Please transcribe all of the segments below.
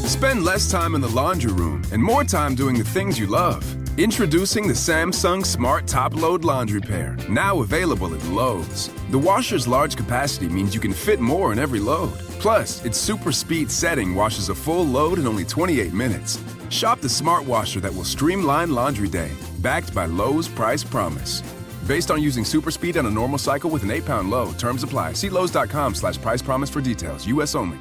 Spend less time in the laundry room and more time doing the things you love. Introducing the Samsung Smart Top Load Laundry Pair, now available at Lowe's. The washer's large capacity means you can fit more in every load. Plus, its super speed setting washes a full load in only 28 minutes. Shop the smart washer that will streamline laundry day, backed by Lowe's Price Promise. Based on using super speed on a normal cycle with an 8-pound load. Terms apply. See Lowe's.com/price promise for details. U.S. only.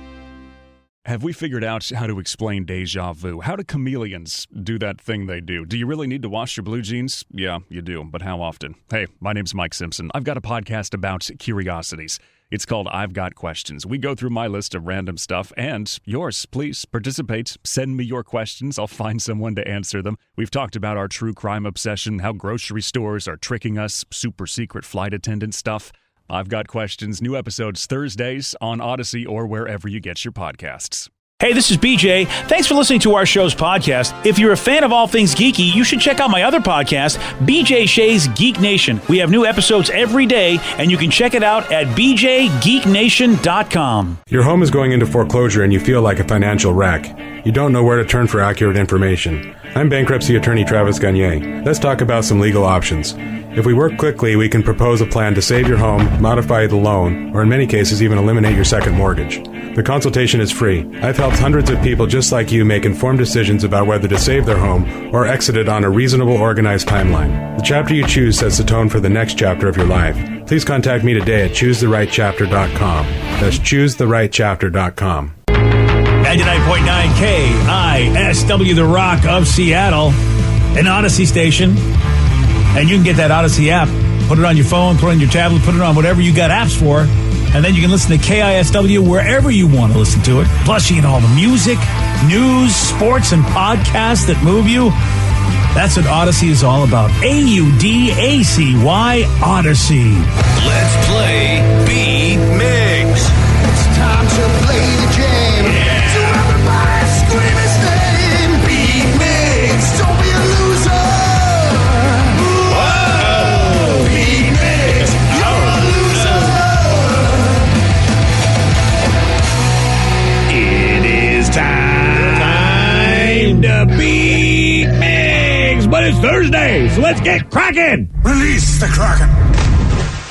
Have we figured out how to explain deja vu? How do chameleons do that thing they do? Do you really need to wash your blue jeans? Yeah, you do, but how often? Hey, my name's Mike Simpson. I've got a podcast about curiosities. It's called I've Got Questions. We go through my list of random stuff and yours. Please participate. Send me your questions. I'll find someone to answer them. We've talked about our true crime obsession, how grocery stores are tricking us, super secret flight attendant stuff. I've Got Questions. New episodes Thursdays on Odyssey or wherever you get your podcasts. Hey, this is BJ. Thanks for listening to our show's podcast. If you're a fan of all things geeky, you should check out my other podcast, BJ Shea's Geek Nation. We have new episodes every day, and you can check it out at bjgeeknation.com. Your home is going into foreclosure and you feel like a financial wreck. You don't know where to turn for accurate information. I'm bankruptcy attorney Travis Gagne. Let's talk about some legal options. If we work quickly, we can propose a plan to save your home, modify the loan, or in many cases even eliminate your second mortgage. The consultation is free. I've helped hundreds of people just like you make informed decisions about whether to save their home or exit it on a reasonable, organized timeline. The chapter you choose sets the tone for the next chapter of your life. Please contact me today at choosetherightchapter.com. That's choosetherightchapter.com. 99.9 KISW, The Rock of Seattle, an Odyssey station. And you can get that Odyssey app, put it on your phone, put it on your tablet, put it on whatever you got apps for, and then you can listen to KISW wherever you want to listen to it. Plus, you get all the music, news, sports, and podcasts that move you. That's what Odyssey is all about. AUDACY, Odyssey. Let's play Beat Mix. It's time to play the game. Yeah. So everybody scream his name. Beat Mix. Don't be a loser. Whoa. Beat Mix. You're a loser. It is time to beat Mix. But it's Thursday, so let's get cracking. Release the Kraken.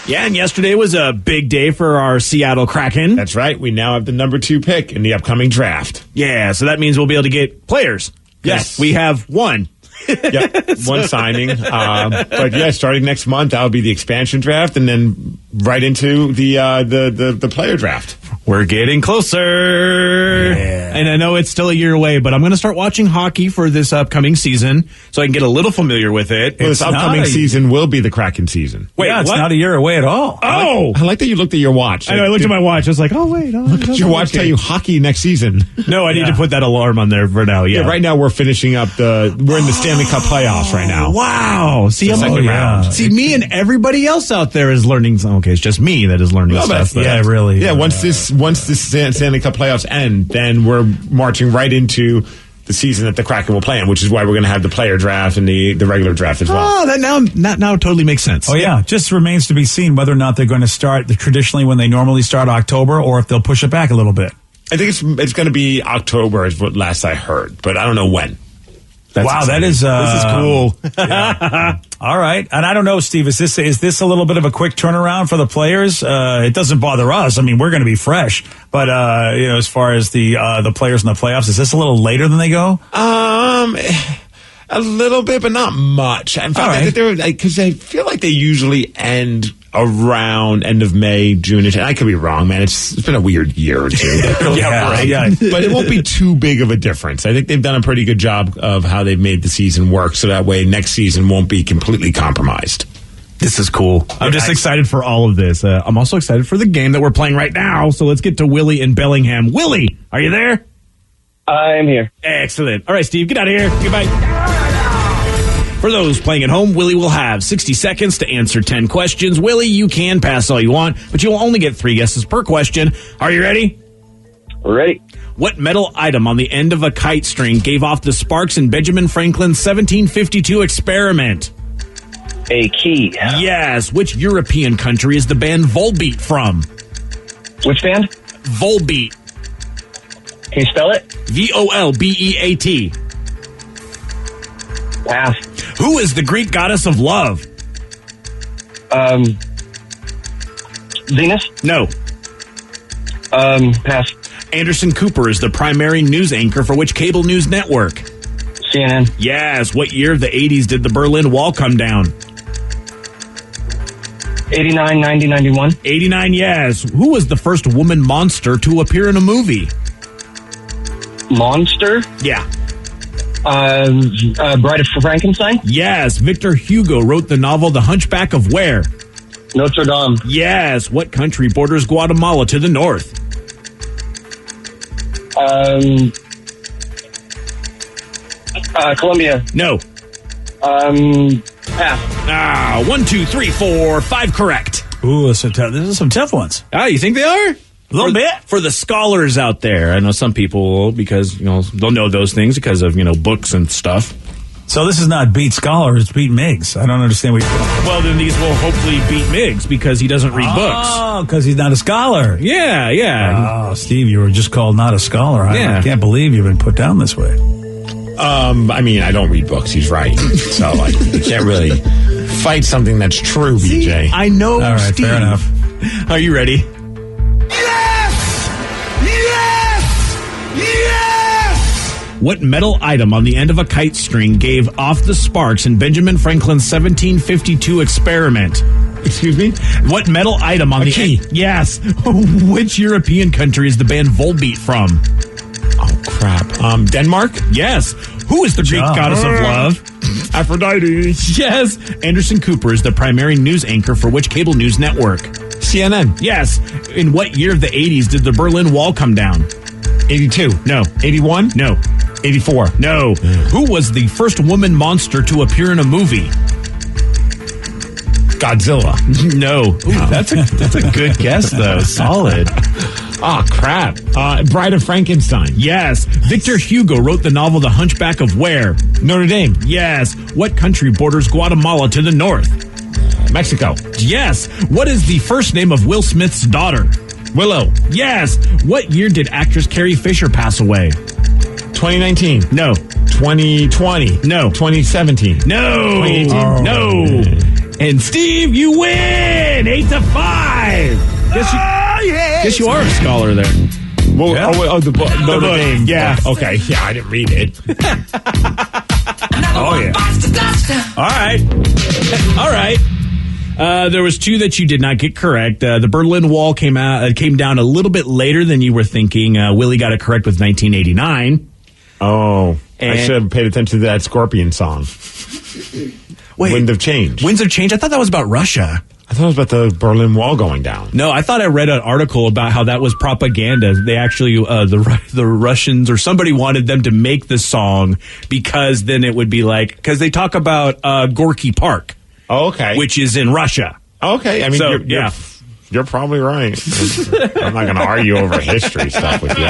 Yeah, and yesterday was a big day for our Seattle Kraken. That's right. We now have the number 2 pick in the upcoming draft. Yeah, so that means we'll be able to get players. Yes. We have one. Yep, one signing. But yeah, starting next month, that'll be the expansion draft, and then right into the player draft. We're getting closer. Yeah. And I know it's still a year away, but I'm going to start watching hockey for this upcoming season so I can get a little familiar with it. Well, this upcoming season will be the Kraken season. Wait, yeah, it's what? not a year away at all. Oh! I like that you looked at your watch. I know, I looked at my watch. I was like, oh, wait. Look at your watch tell you hockey next season. No, I need to put that alarm on there for now, yeah. Yeah, right now we're finishing up we're in the Stanley Cup playoffs right now. Wow. See, second round. See, me and everybody else out there is learning. Okay, it's just me that is learning stuff. But yeah, really. Yeah, once this Stanley Cup playoffs end, then we're marching right into the season that the Kraken will play in, which is why we're going to have the player draft and the regular draft as well. Oh, that now totally makes sense. Oh, yeah. Just remains to be seen whether or not they're going to start traditionally when they normally start October or if they'll push it back a little bit. I think it's going to be October is what last I heard, but I don't know when. Wow, exciting. this is cool. Yeah. All right, and I don't know, Steve. Is this a little bit of a quick turnaround for the players? It doesn't bother us. I mean, we're going to be fresh, but as far as the players in the playoffs, is this a little later than they go? A little bit, but not much. In fact, because I feel like they usually end around end of May, June. I could be wrong, man. It's been a weird year or two. Yeah. But it won't be too big of a difference. I think they've done a pretty good job of how they've made the season work, so that way next season won't be completely compromised. This is cool. I'm just excited for all of this. I'm also excited for the game that we're playing right now. So let's get to Willie in Bellingham. Willie, are you there? I'm here. Excellent. All right, Steve, get out of here. Goodbye. For those playing at home, Willie will have 60 seconds to answer 10 questions. Willie, you can pass all you want, but you will only get 3 guesses per question. Are you ready? Ready. What metal item on the end of a kite string gave off the sparks in Benjamin Franklin's 1752 experiment? A key. Yes. Which European country is the band Volbeat from? Which band? Volbeat. Can you spell it? Volbeat. Pass. Who is the Greek goddess of love? Venus? No. Pass. Anderson Cooper is the primary news anchor for which cable news network? CNN. Yes. What year of the 80s did the Berlin Wall come down? 89, 90, 91. 89, yes. Who was the first woman monster to appear in a movie? Monster? Yeah. Bride of Frankenstein? Yes. Victor Hugo wrote the novel The Hunchback of where? Notre Dame. Yes. What country borders Guatemala to the north? Colombia. No. Pass. 1, 2, 3, 4, 5 correct. Ooh, this is some tough ones. You think they are? A little bit. For the scholars out there, I know some people, because, they'll know those things because of, books and stuff. So this is not beat Scholar, it's beat Miggs. I don't understand what you're doing. Well, then these will hopefully beat Miggs because he doesn't read books. Oh, because he's not a scholar. Yeah. Oh, Steve, you were just called not a scholar. I can't believe you've been put down this way. I don't read books. He's right. So you can't really fight something that's true, BJ. I know, All right, Steve. fair enough. Are you ready? What metal item on the end of a kite string gave off the sparks in Benjamin Franklin's 1752 experiment? Excuse me? What metal item on the key? Yes. Which European country is the band Volbeat from? Oh, crap. Denmark? Yes. Who is the Greek goddess of love? Aphrodite. Yes. Anderson Cooper is the primary news anchor for which cable news network? CNN. Yes. In what year of the 80s did the Berlin Wall come down? 82. No. 81? No. 84. No. Who was the first woman monster to appear in a movie? Godzilla. No. Ooh, that's a good guess, though. Solid. Oh, crap. Bride of Frankenstein. Yes. Victor Hugo wrote the novel The Hunchback of where? Notre Dame. Yes. What country borders Guatemala to the north? Mexico. Yes. What is the first name of Will Smith's daughter? Willow. Yes. What year did actress Carrie Fisher pass away? 2019. No. 2020. No. 2017. No. 2018. No. And Steve, you win 8-5. Guess you are a scholar there. Well, Yeah. the book. Notre book. Dame. Yeah. book. Okay. Yeah, I didn't read it. Oh, yeah. All right. There was two that you did not get correct. The Berlin Wall came down a little bit later than you were thinking. Willie got it correct with 1989. Oh, I And- should have paid attention to that Scorpion song. Wait, Wind of Change. Winds of Change? I thought that was about Russia. I thought it was about the Berlin Wall going down. No, I thought I read an article about how that was propaganda. They actually, the Russians or somebody wanted them to make the song because then it would be like, because they talk about Gorky Park, Oh, okay. which is in Russia. Okay. I mean, So, you're probably right. I'm not going to argue over history stuff with you.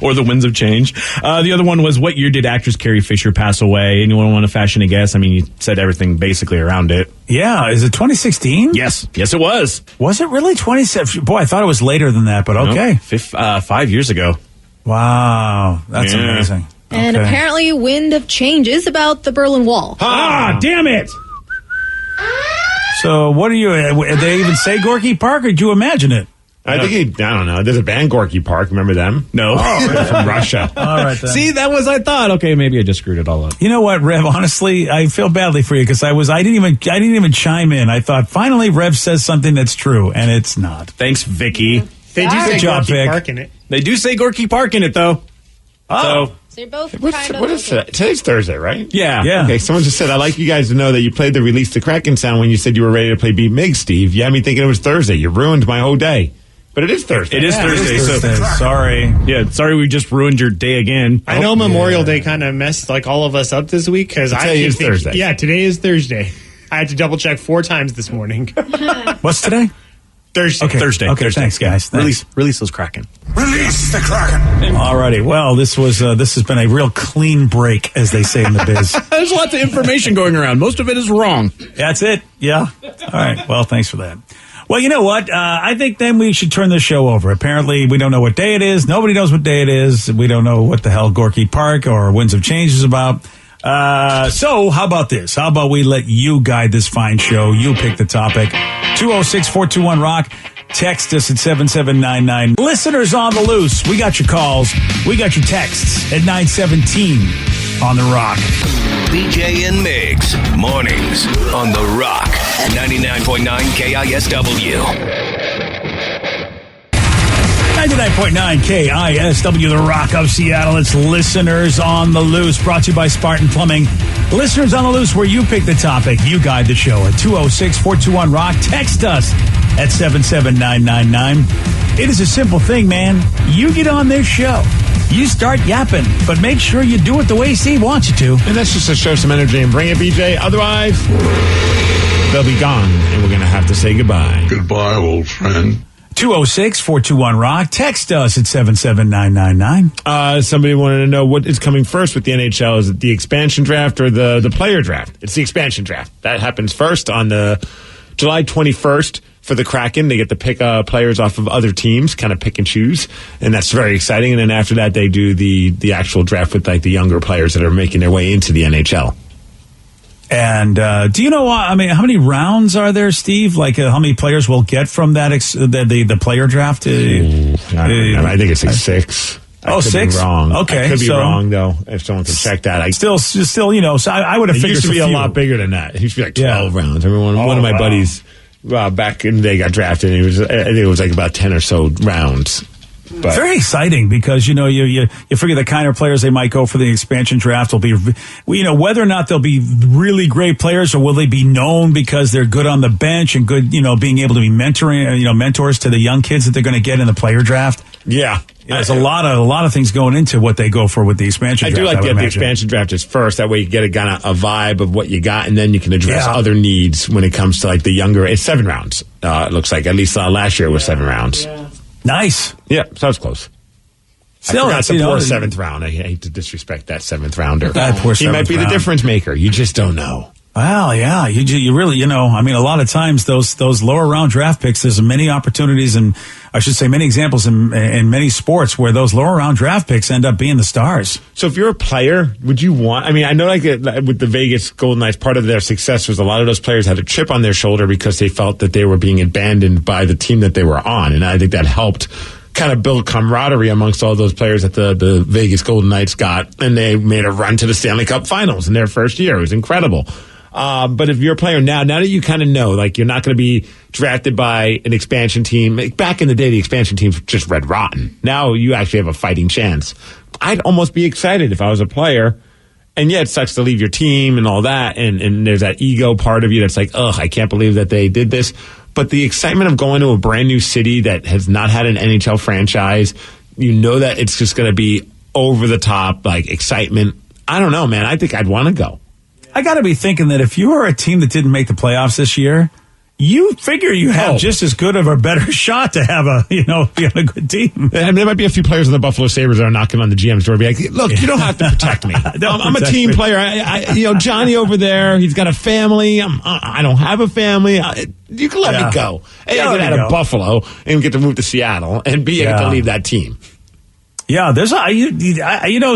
Or the Winds of Change. The other one was, what year did actress Carrie Fisher pass away? Anyone want to fashion a guess? I mean, you said everything basically around it. Yeah, is it 2016? Yes, it was. Was it really 2017? Boy, I thought it was later than that, but okay. No, 5 years ago. Wow, that's Yeah. amazing. And Okay. apparently Wind of Change is about the Berlin Wall. Damn it! So what are you, did they even say Gorky Park, or did you imagine it? I think I don't know. There's a band, Gorky Park. Remember them? No. They're from Russia. All right, then. See, that was, I thought, okay, maybe I just screwed it all up. You know what, Rev? Honestly, I feel badly for you because I didn't even chime in. I thought finally Rev says something that's true, and it's not. Thanks, Vicky. They do say Good job, Gorky Vic. Park in it. They do say Gorky Park in it, though. Oh. So you're both What is that? Today's Thursday, right? Yeah. Yeah. Okay, someone just said, I'd like you guys to know that you played the Release the Kraken sound when you said you were ready to play Beat Mig, Steve. You had me thinking it was Thursday. You ruined my whole day. But it is Thursday. It is Thursday. Thursday. Sorry. Yeah, sorry we just ruined your day again. I know Memorial Day kind of messed like all of us up this week because Today is Thursday. Yeah, today is Thursday. I had to double check 4 times this morning. What's today? Thursday. Okay. Thursday. Okay, Thursday. thanks, guys. Thanks. Release those Kraken. Release the Kraken. Alrighty. Well, this has been a real clean break, as they say in the biz. There's lots of information going around. Most of it is wrong. That's it. Yeah. All right. Well, thanks for that. Well, you know what? I think then we should turn this show over. Apparently, we don't know what day it is. Nobody knows what day it is. We don't know what the hell Gorky Park or Winds of Change is about. So how about this? How about we let you guide this fine show? You pick the topic. 206-421-ROCK. Text us at 7799. Listeners on the loose. We got your calls. We got your texts at 917 on the Rock. BJ and Migs, mornings on the Rock. 99.9 KISW. 99.9 KISW, the Rock of Seattle. It's Listeners on the Loose, brought to you by Spartan Plumbing. Listeners on the Loose, where you pick the topic. You guide the show at 206-421-ROCK. Text us at 77999. It is a simple thing, man. You get on this show. You start yapping, but make sure you do it the way Steve wants you to. And that's just to show some energy and bring it, BJ. Otherwise, they'll be gone, and we're going to have to say goodbye. Goodbye, old friend. 206-421-ROCK. Text us at 77999. Somebody wanted to know what is coming first with the NHL. Is it the expansion draft or the player draft? It's the expansion draft. That happens first on the July 21st for the Kraken. They get to pick players off of other teams, kind of pick and choose, and that's very exciting. And then after that, they do the actual draft with like the younger players that are making their way into the NHL. And do you know? I mean, how many rounds are there, Steve? Like, how many players will get from that the player draft? I think it's like 6. I could 6? Be wrong. Okay, I could be wrong though. If someone can check that, still, you know. So I would have figured it used to be a lot bigger than that. It used to be like 12 rounds. I mean, one of my buddies back in the day got drafted. And I think it was like about 10 or so rounds. But very exciting because, you know, you figure the kind of players they might go for the expansion draft will be, you know, whether or not they'll be really great players or will they be known because they're good on the bench and good, you know, being able to be mentors to the young kids that they're going to get in the player draft. Yeah. There's a lot of things going into what they go for with the expansion draft. I do like to get the expansion draft is first. That way you get a vibe of what you got, and then you can address other needs when it comes to like the younger. It's 7 rounds. It looks like at least last year it was 7 rounds. Yeah. Nice. Yeah, so it's close. Still, I forgot the poor 7th round. I hate to disrespect that 7th rounder. He might be the difference maker. You just don't know. Well, yeah, you really, you know, I mean, a lot of times those lower round draft picks, there's many opportunities and I should say many examples in many sports where those lower round draft picks end up being the stars. So if you're a player, would you want, I mean, I know like with the Vegas Golden Knights, part of their success was a lot of those players had a chip on their shoulder because they felt that they were being abandoned by the team that they were on. And I think that helped kind of build camaraderie amongst all those players that the Vegas Golden Knights got. And they made a run to the Stanley Cup Finals in their first year. It was incredible. But if you're a player now that you kind of know, like you're not going to be drafted by an expansion team. Back in the day, the expansion teams just red rotten. Now you actually have a fighting chance. I'd almost be excited if I was a player. And yeah, it sucks to leave your team and all that. And there's that ego part of you that's like, ugh, I can't believe that they did this. But the excitement of going to a brand new city that has not had an NHL franchise, you know that it's just going to be over the top, like excitement. I don't know, man. I think I'd want to go. I got to be thinking that if you are a team that didn't make the playoffs this year, you figure you have just as good of a better shot to have be on a good team. And there might be a few players in the Buffalo Sabres that are knocking on the GM's door, be like, look, you don't have to protect me. I'm a team player. Johnny over there, he's got a family. I don't have a family. You can let me go. Hey, I get out of Buffalo and get to move to Seattle and be able to leave that team. Yeah, there's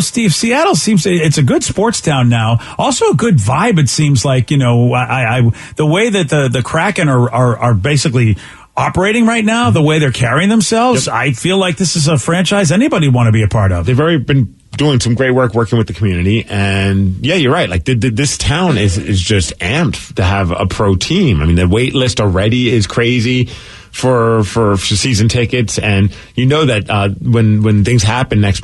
Steve, Seattle it's a good sports town now. Also a good vibe, it seems like, the way that the Kraken are basically operating right now, the way they're carrying themselves, I feel like this is a franchise anybody want to be a part of. They've already been doing some great work working with the community, and yeah, you're right. Like this town is just amped to have a pro team. I mean, the wait list already is crazy for season tickets, and you know that when things happen next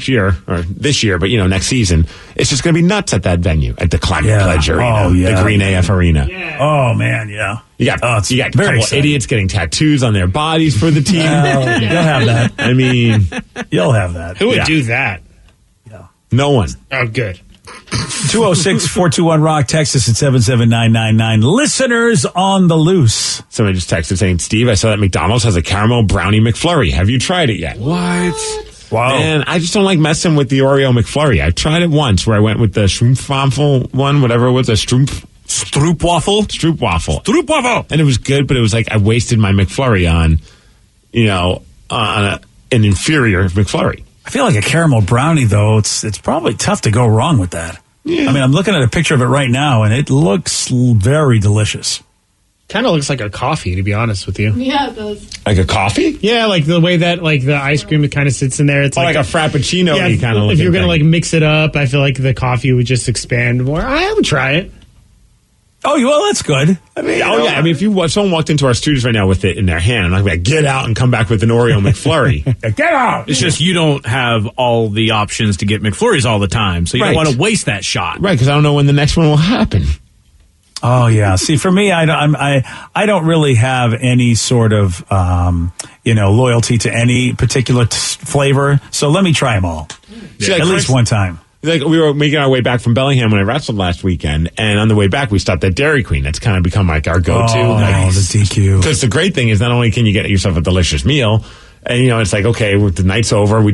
year or this year, but next season, it's just going to be nuts at that venue at the Climate Pledge Arena, the Green AF Arena. Yeah. Oh man, yeah. You got a couple of idiots getting tattoos on their bodies for the team. You'll have that. I mean, you'll have that. Who would do that? Yeah. No one. Oh, good. 206-421-ROCK, Texas at 77999. Listeners on the loose. Somebody just texted saying, Steve, I saw that McDonald's has a caramel brownie McFlurry. Have you tried it yet? What? Wow. Man, I just don't like messing with the Oreo McFlurry. I tried it once where I went with the Schrumpfamfel one, whatever it was, a Strumpf Stroopwafel. And it was good, but it was like I wasted my McFlurry on, an inferior McFlurry. I feel like a caramel brownie, though. It's probably tough to go wrong with that. Yeah. I mean, I'm looking at a picture of it right now, and it looks very delicious. Kind of looks like a coffee, to be honest with you. Yeah, it does. Like a coffee? Yeah, like the way that the ice cream kind of sits in there. It's like a frappuccino. Yeah, kind of. If you're going to mix it up, I feel like the coffee would just expand more. I would try it. Oh, well, that's good. I mean, I mean, if someone walked into our studios right now with it in their hand, I'm like, get out and come back with an Oreo McFlurry. Get out! It's just you don't have all the options to get McFlurries all the time, so you don't want to waste that shot. Right, because I don't know when the next one will happen. Oh yeah. See, for me, I don't really have any sort of loyalty to any particular flavor. So let me try them all, at least one time. Like we were making our way back from Bellingham when I wrestled last weekend, and on the way back we stopped at Dairy Queen. That's kind of become like our go-to. Oh, nice. The DQ. Because the great thing is not only can you get yourself a delicious meal, and it's like okay, with the night's over,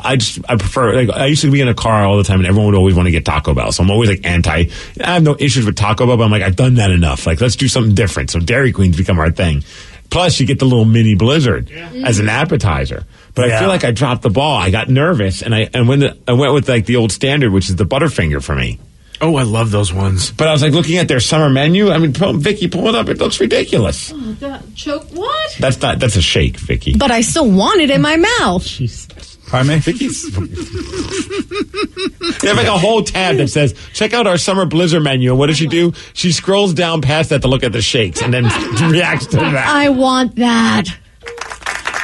I prefer, like, I used to be in a car all the time and everyone would always want to get Taco Bell. So I'm always like I have no issues with Taco Bell, but I'm like, I've done that enough. Like, let's do something different. So Dairy Queen's become our thing. Plus, you get the little mini blizzard as an appetizer. But I feel like I dropped the ball. I got nervous and I went with like the old standard, which is the Butterfinger for me. Oh, I love those ones. But I was like looking at their summer menu. I mean, Vicky, pull it up. It looks ridiculous. Oh, that choke. What? That's a shake, Vicky. But I still want it in my mouth. Pardon me? Vicky's. They have like a whole tab that says, check out our summer blizzard menu. And what does she do? She scrolls down past that to look at the shakes and then reacts to that. I want that.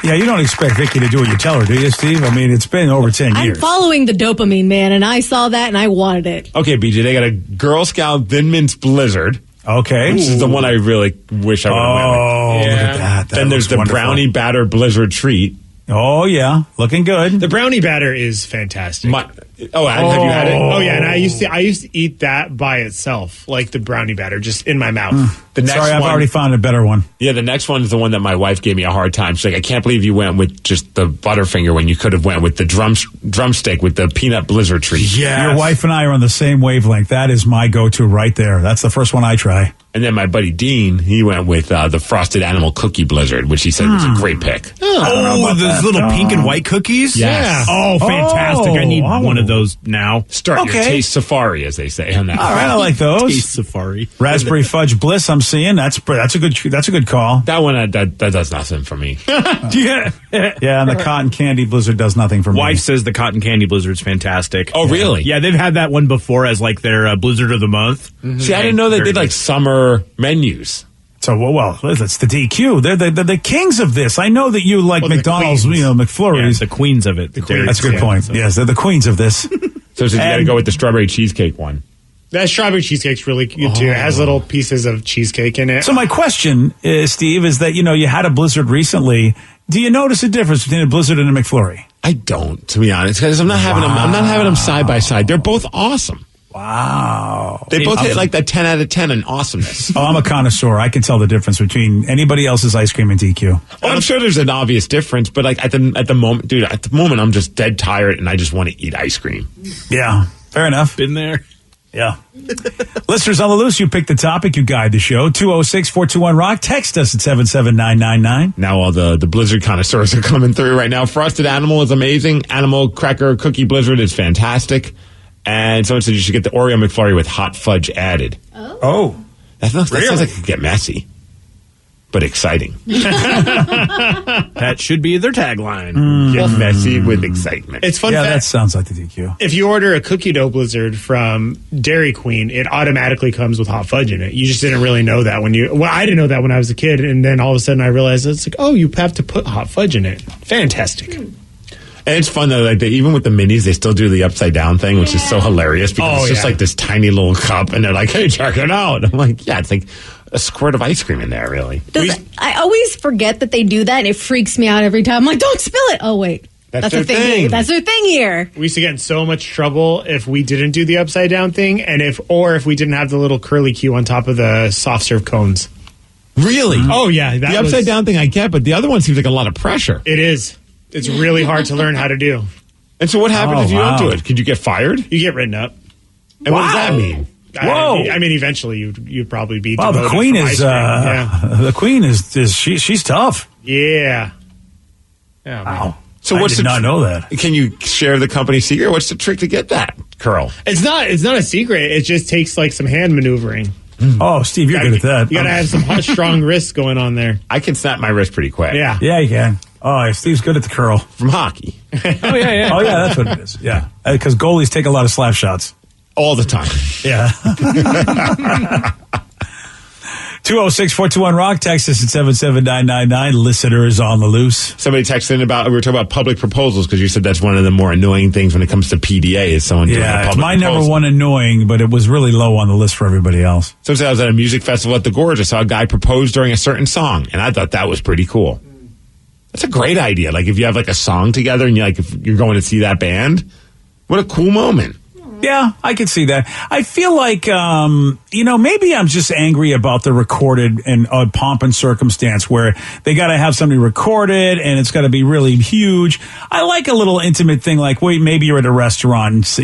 Yeah, you don't expect Vicky to do what you tell her, do you, Steve? I mean, it's been over 10 years. I'm following the dopamine, man, and I saw that and I wanted it. Okay, BJ, they got a Girl Scout Thin Mints Blizzard. Okay. Which is the one I really wish I would have went with. Oh, look at that. Then there's the wonderful. Brownie Batter Blizzard Treat. Oh, yeah. Looking good. The brownie batter is fantastic. Have you had it? Oh, yeah, and I used to eat that by itself, like the brownie batter, just in my mouth. The next Sorry, I've one, already found a better one. Yeah, the next one is the one that my wife gave me a hard time. She's like, I can't believe you went with just the Butterfinger when you could have went with the drumstick with the peanut blizzard treat. Yeah. Your wife and I are on the same wavelength. That is my go-to right there. That's the first one I try. And then my buddy Dean, he went with the Frosted Animal Cookie Blizzard, which he said was a great pick. Oh, those little pink and white cookies? Yes. Yeah. Oh, fantastic. I need one of those now. Start your taste safari, as they say on that. All right, I like those. Taste safari. Raspberry Fudge Bliss, I'm seeing. That's a good call. That one, that does nothing for me. Yeah. Yeah, and the Cotton Candy Blizzard does nothing for me. Wife says the Cotton Candy Blizzard's fantastic. Oh, really? Yeah, they've had that one before as like their Blizzard of the Month. Mm-hmm. See, I didn't know they did like summer menus. So, well, it's the DQ. They're the kings of this. I know that you like McDonald's, McFlurries. Yeah, the queens of it. That's a good point. Yes, they're the queens of this. So you got to go with the strawberry cheesecake one. That strawberry cheesecake's really good, too. It has little pieces of cheesecake in it. So my question, Steve, is that, you had a Blizzard recently. Do you notice a difference between a Blizzard and a McFlurry? I don't, to be honest, because I'm not having them side by side. They're both awesome. Wow. They both hit like that 10 out of 10 in awesomeness. Oh, I'm a connoisseur. I can tell the difference between anybody else's ice cream and DQ. Oh, I'm sure there's an obvious difference, but like at the moment, dude, I'm just dead tired and I just want to eat ice cream. Yeah, fair enough. Been there. Yeah. Listeners on the loose, you pick the topic, you guide the show. 206-421-ROCK. Text us at 77999. Now all the Blizzard connoisseurs are coming through right now. Frosted Animal is amazing. Animal Cracker Cookie Blizzard is fantastic. And someone said you should get the Oreo McFlurry with hot fudge added. Oh. That sounds like it could get messy, but exciting. That should be their tagline. Get messy with excitement. It's fun. Yeah, that sounds like the DQ. If you order a cookie dough blizzard from Dairy Queen, it automatically comes with hot fudge in it. You just didn't really know that I didn't know that when I was a kid, and then all of a sudden I realized it's like, oh, you have to put hot fudge in it. Fantastic. And it's fun though, like even with the minis, they still do the upside down thing, which is so hilarious because it's just like this tiny little cup, and they're like, "Hey, check it out!" I'm like, "Yeah, it's like a squirt of ice cream in there, really." I always forget that they do that, and it freaks me out every time. I'm like, don't spill it. Oh, wait. That's their thing. That's their thing here. We used to get in so much trouble if we didn't do the upside down thing, and if we didn't have the little curly Q on top of the soft serve cones. Really? Oh yeah, the upside down thing I get, but the other one seems like a lot of pressure. It is. It's really hard to learn how to do. And so what happens if you don't do it? Could you get fired? You get written up. And what does that mean? Whoa! I mean, eventually you'd probably be. Wow, the queen is. The queen is she's tough. Yeah. Yeah. Wow. So I did not know that. Can you share the company secret? What's the trick to get that curl? It's not a secret. It just takes like some hand maneuvering. Oh, Steve, you're good at that. You got to have some strong wrists going on there. I can snap my wrist pretty quick. Yeah. Yeah, you can. Oh, Steve's good at the curl. From hockey. Oh, yeah. Oh, yeah, that's what it is. Yeah. Because goalies take a lot of slap shots. All the time. Yeah. 206-421-ROCK. Text us at 77999. Listeners on the loose. Somebody texted in about, we were talking about public proposals because you said that's one of the more annoying things when it comes to PDA is someone doing a public it's my proposal. number one annoying, but it was really low on the list for everybody else. So I was at a music festival at the Gorge. I saw a guy propose during a certain song, and I thought that was pretty cool. That's a great idea. Like if you have like a song together and if you're going to see that band, what a cool moment. Yeah, I can see that. I feel like, maybe I'm just angry about the recorded and pomp and circumstance where they got to have somebody recorded and it's got to be really huge. I like a little intimate thing like, wait, maybe you're at a restaurant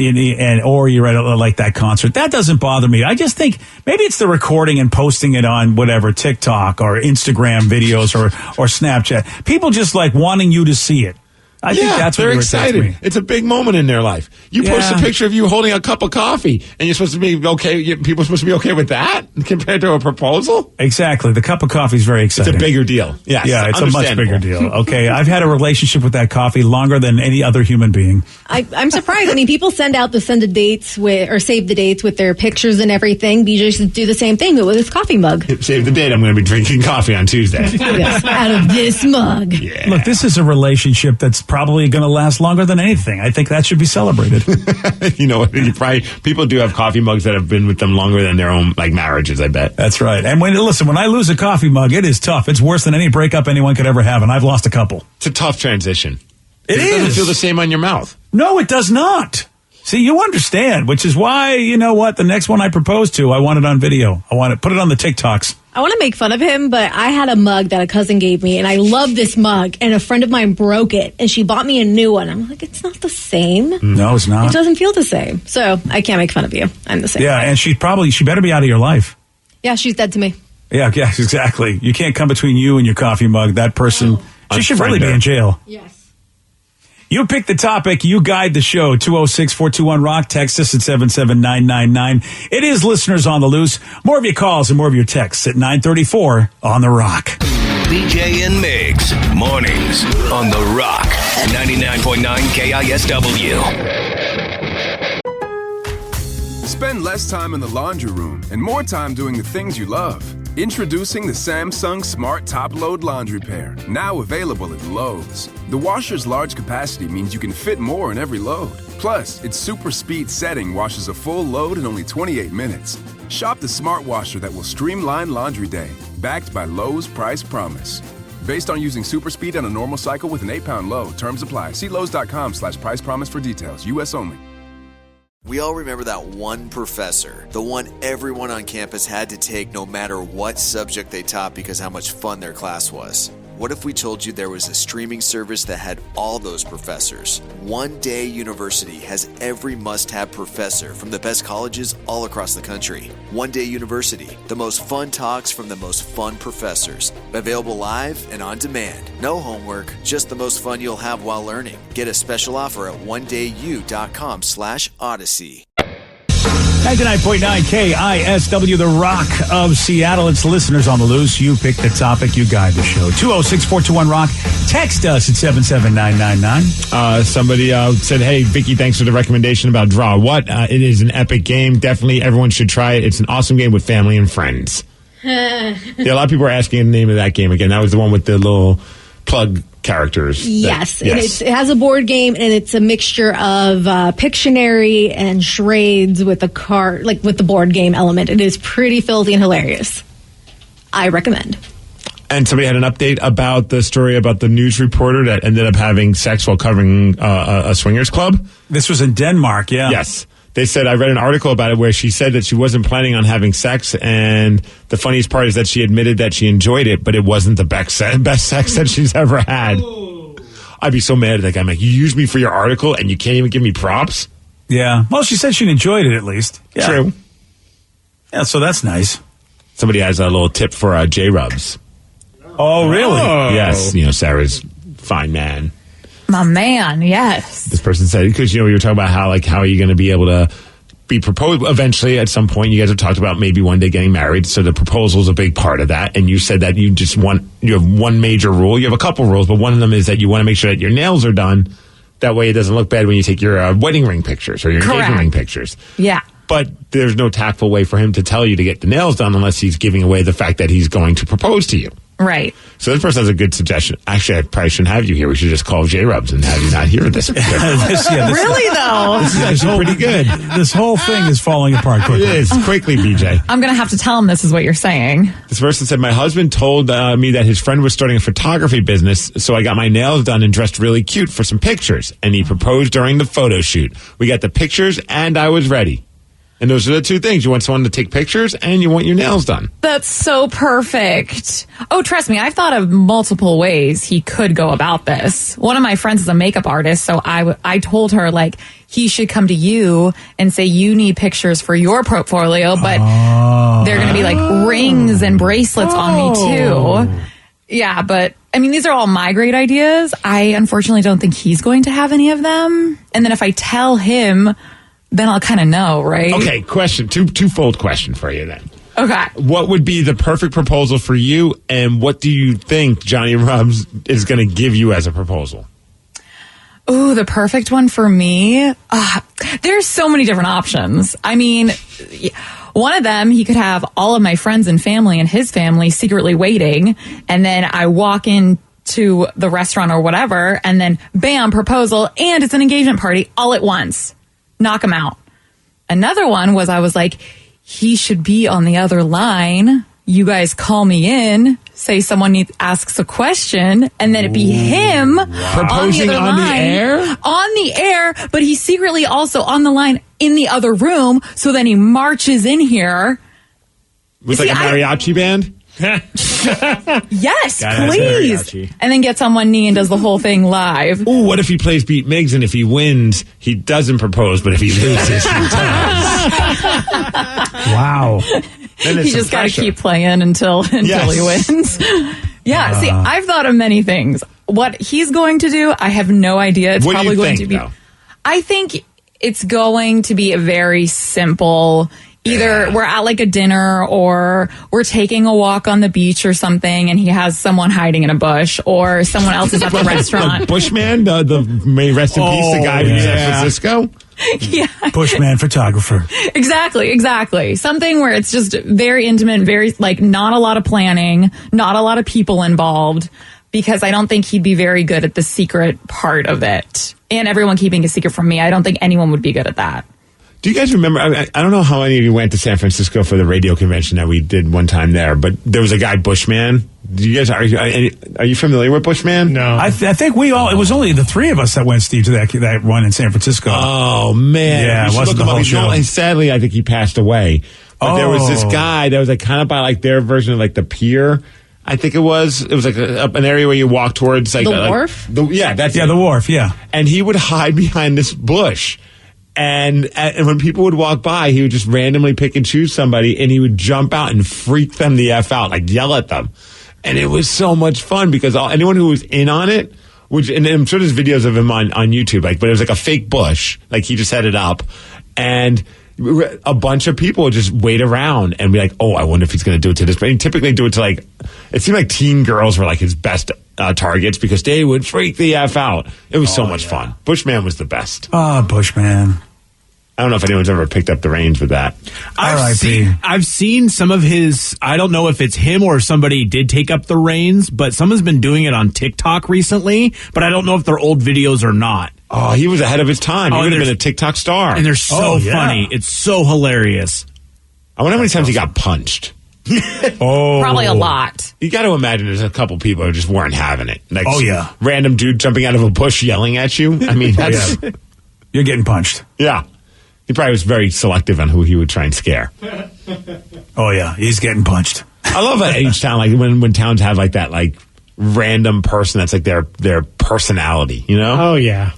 or you're at like that concert. That doesn't bother me. I just think maybe it's the recording and posting it on whatever, TikTok or Instagram videos or Snapchat. People just like wanting you to see it. I think that's what they're irritates excited. me. It's a big moment in their life. You post a picture of you holding a cup of coffee, and you're supposed to be okay. People are supposed to be okay with that compared to a proposal. Exactly. The cup of coffee is very exciting. It's a bigger deal. Yes, yeah, it's a much bigger deal. Okay, I've had a relationship with that coffee longer than any other human being. I'm surprised. I mean, people send the dates or save the dates with their pictures and everything. BJ should do the same thing, but with his coffee mug. Save the date. I'm going to be drinking coffee on Tuesday. Yes, out of this mug. Yeah. Look, this is a relationship that's probably going to last longer than anything. I think that should be celebrated. You know, people do have coffee mugs that have been with them longer than their own marriages, I bet. That's right. And when I lose a coffee mug, it is tough. It's worse than any breakup anyone could ever have, and I've lost a couple. It's a tough transition. It doesn't feel the same on your mouth. No, it does not. See, you understand, which is why, you know what, the next one I propose to, I want it on video. I want to put it on the TikToks. I want to make fun of him, but I had a mug that a cousin gave me, and I love this mug, and a friend of mine broke it, and she bought me a new one. I'm like, it's not the same. No, it's not. It doesn't feel the same. So I can't make fun of you. I'm the same. Yeah, and she better be out of your life. Yeah, she's dead to me. Yeah, exactly. You can't come between you and your coffee mug. That person, she should really be in jail. Yes. You pick the topic. You guide the show. 206-421-ROCK. Text us at 77999. It is Listeners on the Loose. More of your calls and more of your texts at 934 on The Rock. BJ and Migs, mornings on The Rock, 99.9 KISW. Spend less time in the laundry room and more time doing the things you love. Introducing the Samsung Smart Top Load Laundry Pair, now available at Lowe's. The washer's large capacity means you can fit more in every load. Plus, its super speed setting washes a full load in only 28 minutes. Shop the smart washer that will streamline laundry day, backed by Lowe's Price Promise. Based on using super speed on a normal cycle with an 8-pound load. Terms apply. See Lowe's.com/price promise for details. U.S. only. We all remember that one professor, the one everyone on campus had to take no matter what subject they taught because how much fun their class was. What if we told you there was a streaming service that had all those professors? One Day University has every must-have professor from the best colleges all across the country. One Day University, the most fun talks from the most fun professors. Available live and on demand. No homework, just the most fun you'll have while learning. Get a special offer at ondayu.com/Odyssey. 99.9 KISW, The Rock of Seattle. It's Listeners on the Loose. You pick the topic, you guide the show. 206-421-ROCK. Text us at 77999. Somebody said, hey, Vicky, thanks for the recommendation about Draw What. It is an epic game. Definitely everyone should try it. It's an awesome game with family and friends. Yeah, a lot of people are asking the name of that game again. That was the one with the little plug characters. Yes. And it has a board game, and it's a mixture of Pictionary and charades with with the board game element. It is pretty filthy and hilarious. I recommend. And somebody had an update about the story about the news reporter that ended up having sex while covering a swingers club. This was in Denmark, yeah. Yes. They said, I read an article about it where she said that she wasn't planning on having sex, and the funniest part is that she admitted that she enjoyed it, but it wasn't the best sex that she's ever had. Ooh. I'd be so mad at that guy. I'm like, you used me for your article, and you can't even give me props? Yeah. Well, she said she enjoyed it at least. Yeah. True. Yeah, so that's nice. Somebody has a little tip for J-Rubs. Oh, really? Yes. Sarah's fine man. My man, yes. This person said, because, you were talking about how are you going to be able to be proposed eventually at some point. You guys have talked about maybe one day getting married. So the proposal is a big part of that. And you said that you have one major rule. You have a couple rules, but one of them is that you want to make sure that your nails are done. That way it doesn't look bad when you take your wedding ring pictures or your engagement ring pictures. Yeah. But there's no tactful way for him to tell you to get the nails done unless he's giving away the fact that he's going to propose to you. Right. So this person has a good suggestion. Actually, I probably shouldn't have you here. We should just call J-Rubs and have you not hear this. Really, though? This is actually pretty good. This whole thing is falling apart quickly. It is. Quickly, BJ. I'm going to have to tell him this is what you're saying. This person said, my husband told me that his friend was starting a photography business, so I got my nails done and dressed really cute for some pictures. And he proposed during the photo shoot. We got the pictures, and I was ready. And those are the two things. You want someone to take pictures, and you want your nails done. That's so perfect. Oh, trust me, I've thought of multiple ways he could go about this. One of my friends is a makeup artist, so I told her, he should come to you and say you need pictures for your portfolio, but they're going to be rings and bracelets on me, too. Yeah, but, these are all my great ideas. I unfortunately don't think he's going to have any of them. And then if I tell him, then I'll kind of know, right? Okay, question. Twofold question for you then. Okay. What would be the perfect proposal for you, and what do you think Johnny Rubs is going to give you as a proposal? Ooh, the perfect one for me? There's so many different options. One of them, he could have all of my friends and family and his family secretly waiting, and then I walk in to the restaurant or whatever, and then bam, proposal, and it's an engagement party all at once. Knock him out. Another one was I was like, he should be on the other line. You guys call me in, say someone asks a question, and then it be him proposing on the air? On the air, but he's secretly also on the line in the other room, so then he marches in here. With a mariachi band? Yes, please. And then gets on one knee and does the whole thing live. Ooh, what if he plays Beat Miggs, and if he wins, he doesn't propose, but if he loses, he does. Wow. He just got to keep playing until he wins. Yeah, see, I've thought of many things. What he's going to do, I have no idea. It's probably going to be. Though? I think it's going to be a very simple. Either we're at a dinner, or we're taking a walk on the beach or something, and he has someone hiding in a bush, or someone else is at the restaurant. Like Bushman, may rest in peace, the guy from San Francisco. Yeah, Bushman photographer. Exactly. Something where it's just very intimate, very not a lot of planning, not a lot of people involved, because I don't think he'd be very good at the secret part of it, and everyone keeping a secret from me. I don't think anyone would be good at that. Do you guys remember, I don't know how many of you went to San Francisco for the radio convention that we did one time there, but there was a guy, Bushman. Do you guys, are you familiar with Bushman? No. I think it was only the three of us that went, Steve, to that one in San Francisco. Oh, man. Yeah, it wasn't the whole show. And sadly, I think he passed away. But there was this guy that was kind of by their version of the pier. I think it was an area where you walk towards the wharf? The wharf, yeah. And he would hide behind this bush. And when people would walk by, he would just randomly pick and choose somebody, and he would jump out and freak them the F out, yell at them. And it was so much fun because anyone who was in on it, and I'm sure there's videos of him on YouTube, but it was a fake bush, he just had it up, and a bunch of people would just wait around and be like, oh, I wonder if he's going to do it to this. But he'd typically do it to it seemed like teen girls were his best targets because they would freak the F out. It was so much fun. Bushman was the best. Oh, Bushman. I don't know if anyone's ever picked up the reins with that. I've seen some of his, I don't know if it's him or somebody did take up the reins, but someone's been doing it on TikTok recently, but I don't know if they're old videos or not. Oh, he was ahead of his time. He would have been a TikTok star. And they're so funny. It's so hilarious. I wonder how many times he got punched. Probably a lot. You got to imagine there's a couple people who just weren't having it. Random dude jumping out of a bush yelling at you. I mean, that's... You're getting punched. Yeah. He probably was very selective on who he would try and scare. Oh, yeah. He's getting punched. I love that H-Town, when towns have that, random person that's their personality, you know? Oh, yeah.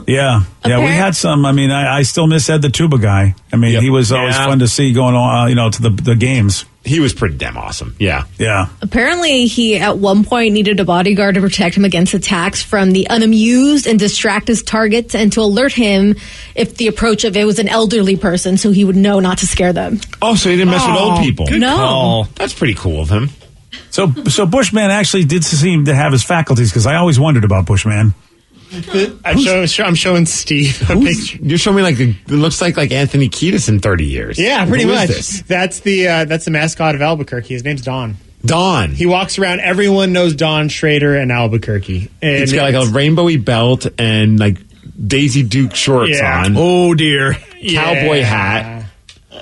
Yeah, we had some. I mean, I still miss Ed the Tuba guy. I mean, he was always fun to see going on, to the games. He was pretty damn awesome. Yeah. Apparently, he at one point needed a bodyguard to protect him against attacks from the unamused and distract his targets and to alert him if the approach of it was an elderly person so he would know not to scare them. Oh, so he didn't mess with old people. Good call. That's pretty cool of him. So Bushman actually did seem to have his faculties, because I always wondered about Bushman. I'm showing Steve a picture. You're showing me it looks like Anthony Kiedis in 30 years. Yeah, pretty Who much. is this? That's the mascot of Albuquerque. His name's Don. Don. He walks around. Everyone knows Don Schrader in Albuquerque. And He's got a rainbowy belt and Daisy Duke shorts on. Oh dear. Cowboy hat.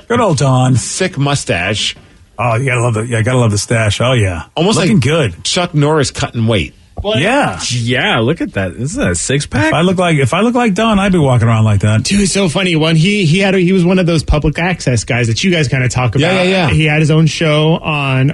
Good old Don. Sick mustache. Oh, you gotta love the stash. Oh yeah. Almost looking good. Chuck Norris cutting weight. Well, Yeah, look at that. Isn't that a six-pack? If I look like Don, I'd be walking around like that. Dude, it's so funny. He was one of those public access guys that you guys kind of talk about. Yeah. He had his own show on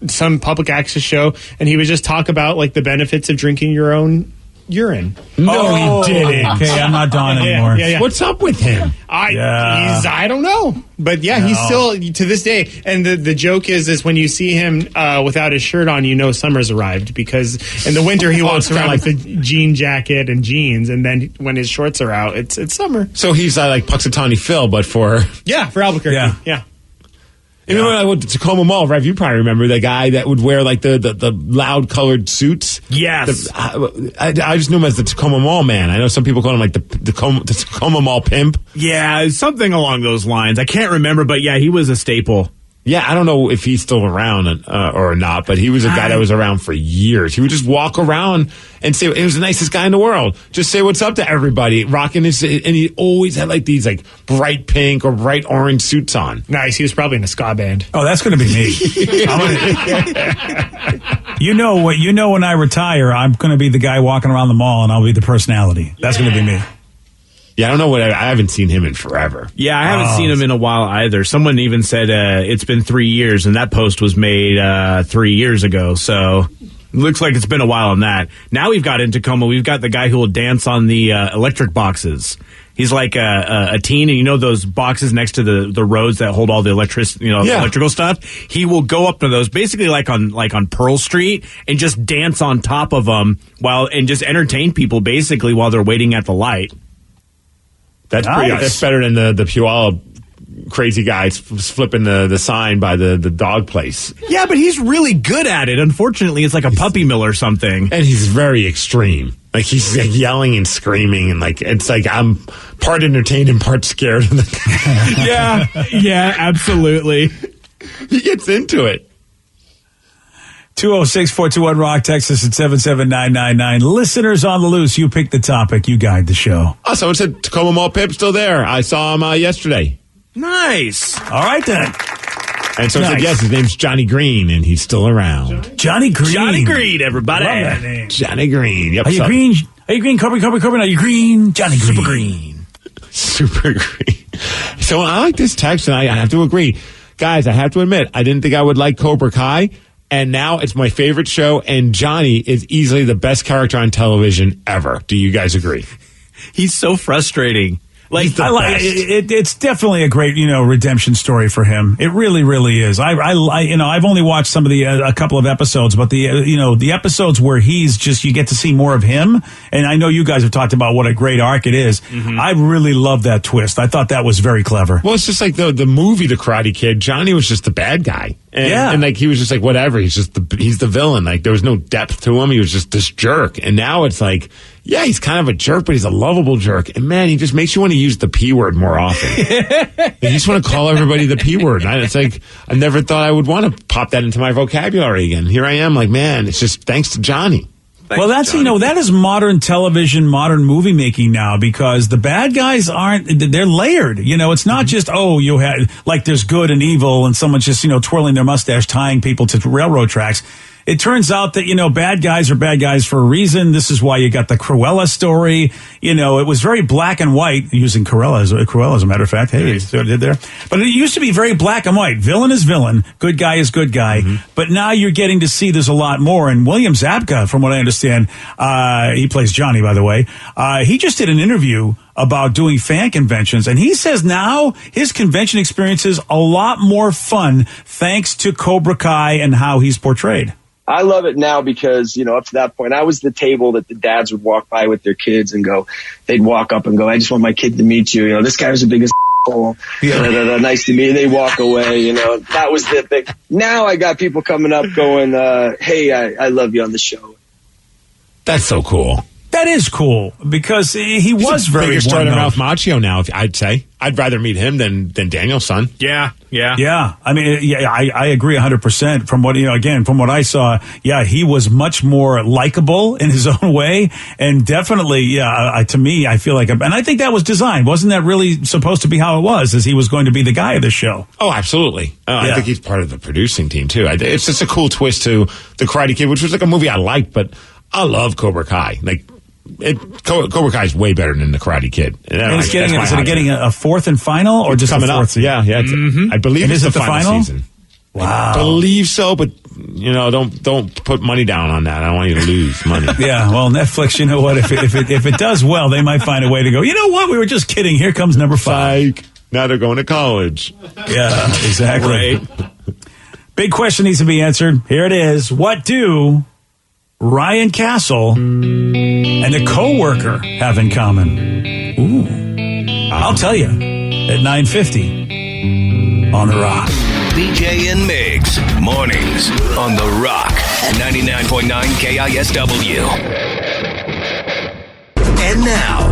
some public access show, and he would just talk about the benefits of drinking your own urine. No, he didn't. Okay, I'm not Don anymore. Yeah. What's up with him? I don't know. But he's still, to this day, and the joke is when you see him without his shirt on, summer's arrived, because in the winter he walks around with a jean jacket and jeans, and then when his shorts are out, it's summer. So he's like Puxatawny Phil, but for Albuquerque. Yeah. Remember when I went to Tacoma Mall, Rev? You probably remember the guy that would wear the loud colored suits. Yes. I just knew him as the Tacoma Mall man. I know some people call him the Tacoma Mall pimp. Yeah, something along those lines. I can't remember, but yeah, he was a staple. Yeah, I don't know if he's still around or not, but he was a guy that was around for years. He would just walk around and say, he was the nicest guy in the world. Just say what's up to everybody, rocking his, and he always had these bright pink or bright orange suits on. Nice. He was probably in a ska band. Oh, that's going to be me. When I retire, I'm going to be the guy walking around the mall, and I'll be the personality. That's going to be me. Yeah, I don't know I haven't seen him in forever. Yeah, I haven't seen him in a while either. Someone even said it's been 3 years, and that post was made 3 years ago. So looks like it's been a while on that. Now we've got in Tacoma, we've got the guy who will dance on the electric boxes. He's like a teen, and those boxes next to the roads that hold all the electrical stuff. He will go up to those, basically like on Pearl Street, and just dance on top of them and just entertain people basically while they're waiting at the light. That's nice. That's better than the Puyallup crazy guys flipping the sign by the dog place. Yeah, but he's really good at it. Unfortunately, it's like a puppy mill or something. And he's very extreme. He's yelling and screaming, and it's like I'm part entertained and part scared. Yeah, absolutely. He gets into it. 206-421-ROCK, Texas at 77999. Listeners on the loose, you pick the topic, you guide the show. Oh, someone said Tacoma Mall Pip still there. I saw him yesterday. Nice. All right, then. And someone said, yes, his name's Johnny Green, and he's still around. Johnny Green. Johnny Green, everybody. Love that name. Johnny Green. Yep. Are you green? Are you green? Corbin. Are you green? Johnny Green. Super Green. Super Green. So I like this text, and I have to agree. Guys, I have to admit, I didn't think I would like Cobra Kai. And now it's my favorite show, and Johnny is easily the best character on television ever. Do you guys agree? He's so frustrating. It's definitely a great, redemption story for him. It really, really is. I've only watched some of a couple of episodes, but the episodes where he's just, you get to see more of him. And I know you guys have talked about what a great arc it is. Mm-hmm. I really love that twist. I thought that was very clever. Well, it's just like the movie, The Karate Kid. Johnny was just the bad guy. And he was just whatever. He's the villain. There was no depth to him. He was just this jerk. And now it's yeah, he's kind of a jerk, but he's a lovable jerk. And man, he just makes you want to use the P word more often. You just want to call everybody the P word. It's I never thought I would want to pop that into my vocabulary again. Here I am, man, it's just thanks to Johnny. Well, that's, that is modern television, modern movie making now, because the bad guys they're layered. It's not just, you had, there's good and evil and someone's just, twirling their mustache, tying people to railroad tracks. it turns out that, bad guys are bad guys for a reason. This is why you got the Cruella story. It was very black and white, using Cruella as a matter of fact. Hey, so I did there. But it used to be very black and white. Villain is villain. Good guy is good guy. But now you're getting to see there's a lot more. And William Zabka, from what I understand, he plays Johnny, by the way. He just did an interview about doing fan conventions, and he says now his convention experience is a lot more fun thanks to Cobra Kai and how he's portrayed. I love it now because, up to that point, I was the table that the dads would walk by with their kids and they'd walk up and go, I just want my kid to meet you. This guy was the biggest asshole. Nice to meet you. They walk away, that was the thing. Now I got people coming up going, hey, I love you on the show. That's so cool. That is cool because he was very bigger star than Ralph Macchio now. I'd say I'd rather meet him than Danielson. Yeah. I mean, I agree 100%. From what I saw, he was much more likable in his own way, and definitely, to me, I feel like, and I think that was designed. Wasn't that really supposed to be how it was? As he was going to be the guy of the show? Oh, absolutely. I think he's part of the producing team too. It's just a cool twist to the Karate Kid, which was like a movie I liked, but I love Cobra Kai. Cobra Kai is way better than the Karate Kid. And is it getting a fourth and final, or just coming a fourth up? season? Yeah. I believe it's the final season. Wow. I believe so, but don't put money down on that. I don't want you to lose money. Yeah, well, Netflix, you know what? If it does well, they might find a way to go, you know what? We were just kidding. Here comes number 5. Now they're going to college. Yeah, exactly. Right. Big question needs to be answered. Here it is. What do Ryan Castle and a coworker have in common? Ooh. I'll tell you at 9:50 on The Rock. BJ and Migs, mornings on The Rock, 99.9 KISW. And now,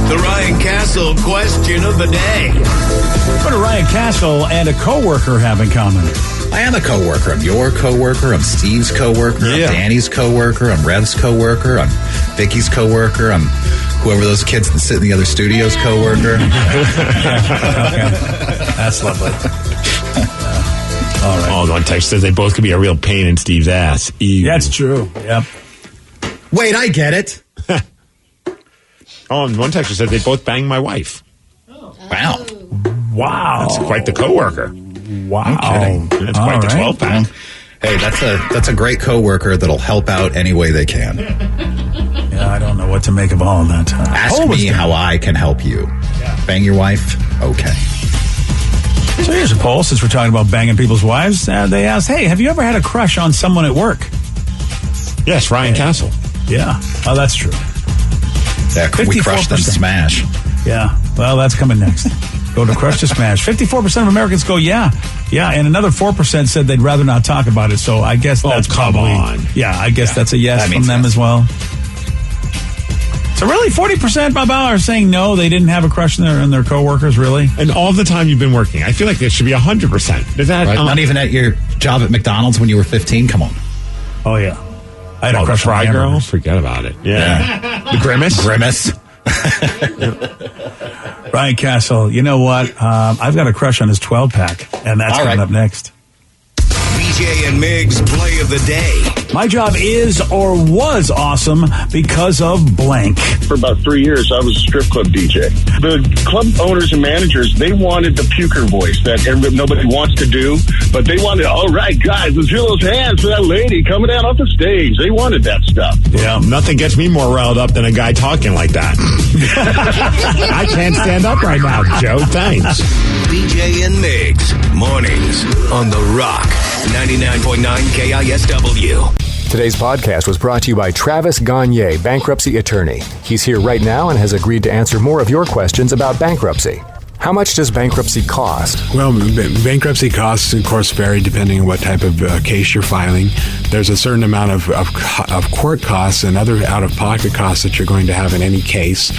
the Ryan Castle question of the day. What do Ryan Castle and a coworker have in common? I am a coworker. I'm your coworker. I'm Steve's coworker. I'm Danny's coworker. I'm Rev's coworker. I'm Vicky's coworker. I'm whoever those kids that sit in the other studio's coworker. Okay. That's lovely. All right. Oh, one text says they both could be a real pain in Steve's ass. Ew. That's true. Yep. Wait, I get it. Oh, and one texter said they both banged my wife. Wow. That's quite the coworker. Wow. I'm kidding. That's quite the 12-pack. Hey, that's a great coworker that'll help out any way they can. Yeah, I don't know what to make of all of that. Ask me how I can help you. Bang your wife? Okay. So here's a poll, since we're talking about banging people's wives. They asked, hey, have you ever had a crush on someone at work? Yes, Ryan Castle. Yeah. Oh, that's true. Yeah, we crush them to smash. Yeah. Well, that's coming next. Go to crush to smash. 54% of Americans go, yeah. Yeah, and another 4% said they'd rather not talk about it, so I guess that's probably... Yeah, I guess that's a yes from them as well. So really, 40% are saying no, they didn't have a crush on their coworkers, really? And all the time you've been working. I feel like it should be 100%. Is that... Right? Not even at your job at McDonald's when you were 15? Come on. Oh, yeah. I had a crush on Fry Girl? Forget about it. Yeah. The Grimace? Grimace. Ryan Castle, you know what? I've got a crush on his 12-pack, and that's coming up next. BJ and Migs play of the day. My job is or was awesome because of blank. For about 3 years, I was a strip club DJ. The club owners and managers, they wanted the puker voice that nobody wants to do, but they wanted, all right, guys, let's hear those hands for that lady coming down off the stage. They wanted that stuff. Yeah, nothing gets me more riled up than a guy talking like that. I can't stand up right now, Joe. Thanks. BJ and Migs, mornings on The Rock, 99.9 KISW. Today's podcast was brought to you by Travis Gagne, bankruptcy attorney. He's here right now and has agreed to answer more of your questions about bankruptcy. How much does bankruptcy cost? Well, bankruptcy costs, of course, vary depending on what type of case you're filing. There's a certain amount of court costs and other out-of-pocket costs that you're going to have in any case.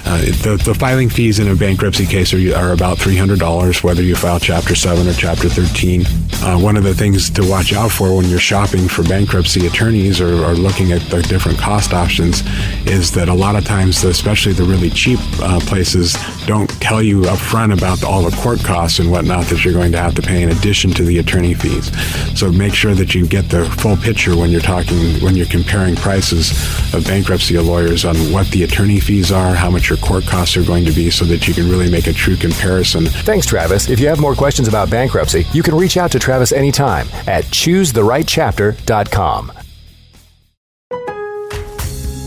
The filing fees in a bankruptcy case are about $300, whether you file Chapter 7 or Chapter 13. One of the things to watch out for when you're shopping for bankruptcy attorneys or looking at the different cost options is that a lot of times, especially the really cheap places, don't tell you up upfront about all the court costs and whatnot that you're going to have to pay in addition to the attorney fees. So make sure that you get the full picture when you're comparing prices of bankruptcy lawyers on what the attorney fees are, how much your court costs are going to be, so that you can really make a true comparison. Thanks, Travis. If you have more questions about bankruptcy, you can reach out to Travis anytime at choosetherightchapter.com.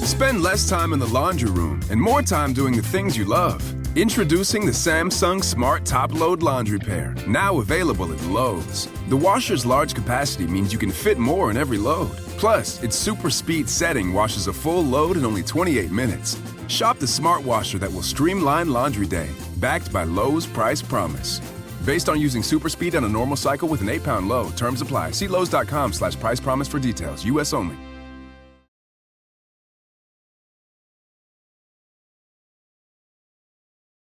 Spend less time in the laundry room and more time doing the things you love. Introducing the Samsung Smart Top Load Laundry Pair, now available at Lowe's. The washer's large capacity means you can fit more in every load. Plus, its super speed setting washes a full load in only 28 minutes. Shop the smart washer that will streamline laundry day, backed by Lowe's Price Promise. Based on using super speed on a normal cycle with an 8-pound load, terms apply. See Lowe's.com/price promise for details. U.S. only.